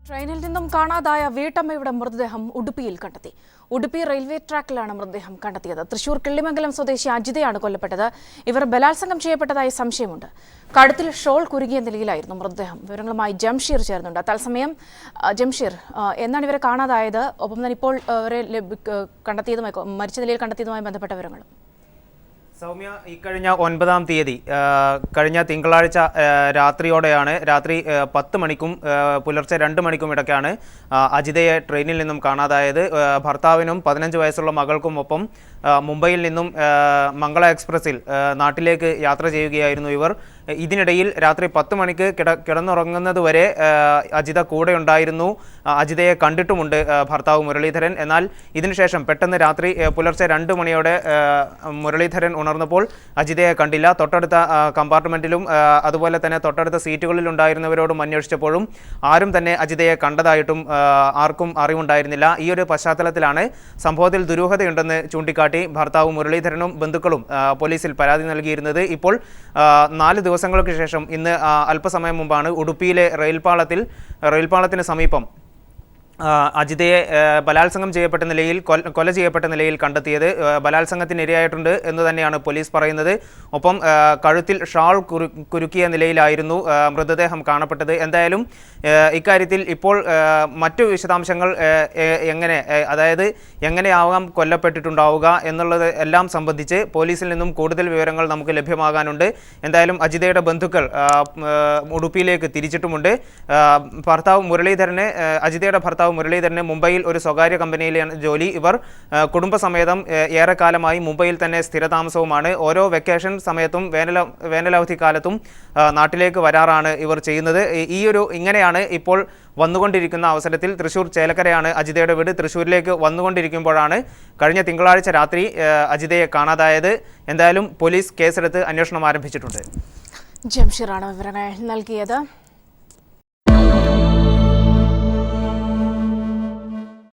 ട്രെയിനിൽ നിന്നും കാണാതായ വീട്ടമ്മയുടെ മൃതദേഹം ഉടുപ്പിയിൽ കണ്ടെത്തി. ഉടുപ്പി റെയിൽവേ ട്രാക്കിലാണ് മൃതദേഹം കണ്ടെത്തിയത്. തൃശൂർ കിള്ളിമംഗലം സ്വദേശി അജിതയാണ് കൊല്ലപ്പെട്ടത്. ഇവർ ബലാത്സംഗം ചെയ്യപ്പെട്ടതായി സംശയമുണ്ട്. കഴുത്തിൽ ഷോൾ കുരുങ്ങിയ നിലയിലായിരുന്നു മൃതദേഹം. വിവരങ്ങളുമായി ജംഷീർ ചേർന്നുണ്ട്. തത്സമയം ജംഷീർ, എന്നാണ് ഇവരെ കാണാതായത്? ഒപ്പം തന്നെ ഇപ്പോൾ ഇവരെ കണ്ടെത്തിയതുമായി, മരിച്ച നിലയിൽ കണ്ടെത്തിയതുമായി ബന്ധപ്പെട്ട വിവരങ്ങളും. സൗമ്യ, ഇക്കഴിഞ്ഞ 9-ാം തീയതി കഴിഞ്ഞ തിങ്കളാഴ്ച രാത്രിയോടെയാണ്, രാത്രി 10 മണിക്കും പുലർച്ചെ 2 മണിക്കും ഇടയ്ക്കാണ് അജിതയെ ട്രെയിനിൽ നിന്നും കാണാതായത്. ഭർത്താവിനും 15 വയസ്സുള്ള മകൾക്കും ഒപ്പം മുംബൈയിൽ നിന്നും മംഗള എക്സ്പ്രസിൽ നാട്ടിലേക്ക് യാത്ര ചെയ്യുകയായിരുന്നു ഇവർ. ഇതിനിടയിൽ രാത്രി 10 മണിക്ക് കിടന്നുറങ്ങുന്നതുവരെ അജിത കൂടെ ഉണ്ടായിരുന്നു. അജിതയെ കണ്ടിട്ടുമുണ്ട് ഭർത്താവ് മുരളീധരൻ. എന്നാൽ ഇതിനുശേഷം പെട്ടെന്ന് രാത്രി പുലർച്ചെ 2 മണിയോടെ മുരളീധരൻ ഉണർന്നപ്പോൾ അജിതയെ കണ്ടില്ല. തൊട്ടടുത്ത കമ്പാർട്ട്മെന്റിലും അതുപോലെ തന്നെ തൊട്ടടുത്ത സീറ്റുകളിൽ ഉണ്ടായിരുന്നവരോടും അന്വേഷിച്ചപ്പോഴും ആരും തന്നെ അജിതയെ കണ്ടതായിട്ടും ആർക്കും അറിവുണ്ടായിരുന്നില്ല. ഈ ഒരു പശ്ചാത്തലത്തിലാണ് സംഭവത്തിൽ ദുരൂഹതയുണ്ടെന്ന് ചൂണ്ടിക്കാട്ടി ഭർത്താവ് മുരളീധരനും ബന്ധുക്കളും പോലീസിൽ പരാതി നൽകിയിരുന്നത്. ഇപ്പോൾ 4 ദിവസങ്ങൾക്ക് ശേഷം ഇന്ന് അല്പസമയം മുമ്പാണ് ഉടുപ്പിയിലെ റെയിൽപാളത്തിന് സമീപം അജിതയെ ബലാത്സംഗം ചെയ്യപ്പെട്ട നിലയിൽ കൊല ചെയ്യപ്പെട്ട നിലയിൽ കണ്ടെത്തിയത്. ബലാത്സംഗത്തിന് ഇരയായിട്ടുണ്ട് എന്ന് തന്നെയാണ് പോലീസ് പറയുന്നത്. ഒപ്പം കഴുത്തിൽ ഷാൾ കുരുക്കിയ നിലയിലായിരുന്നു മൃതദേഹം കാണപ്പെട്ടത്. എന്തായാലും ഇക്കാര്യത്തിൽ ഇപ്പോൾ മറ്റു വിശദാംശങ്ങൾ എങ്ങനെയാവാം കൊല്ലപ്പെട്ടിട്ടുണ്ടാവുക എന്നുള്ളത് എല്ലാം സംബന്ധിച്ച് പോലീസിൽ നിന്നും കൂടുതൽ വിവരങ്ങൾ നമുക്ക് ലഭ്യമാകാനുണ്ട്. എന്തായാലും അജിതയുടെ ബന്ധുക്കൾ ഉടുപ്പിയിലേക്ക് തിരിച്ചിട്ടുമുണ്ട്. അജിതയുടെ ഭർത്താവ് മുരളീധരന് മുംബൈയിൽ ഒരു സ്വകാര്യ കമ്പനിയിലാണ് ജോലി. ഇവർ കുടുംബസമേതം ഏറെക്കാലമായി മുംബൈയിൽ തന്നെ സ്ഥിരതാമസവുമാണ്. ഓരോ വെക്കേഷൻ സമയത്തും വേനലവധി കാലത്തും നാട്ടിലേക്ക് വരാറാണ് ഇവർ ചെയ്യുന്നത്. ഇങ്ങനെയാണ് ഇപ്പോൾ വന്നുകൊണ്ടിരിക്കുന്ന അവസരത്തിൽ തൃശൂർ ചേലക്കരയാണ് അജിതയുടെ വീട്. തൃശൂരിലേക്ക് വന്നുകൊണ്ടിരിക്കുമ്പോഴാണ് കഴിഞ്ഞ തിങ്കളാഴ്ച രാത്രി അജിതയെ കാണാതായത്. എന്തായാലും പോലീസ് കേസെടുത്ത് അന്വേഷണം ആരംഭിച്ചിട്ടുണ്ട്. ജംഷീറാണ് വിവരങ്ങൾ നൽകിയത്.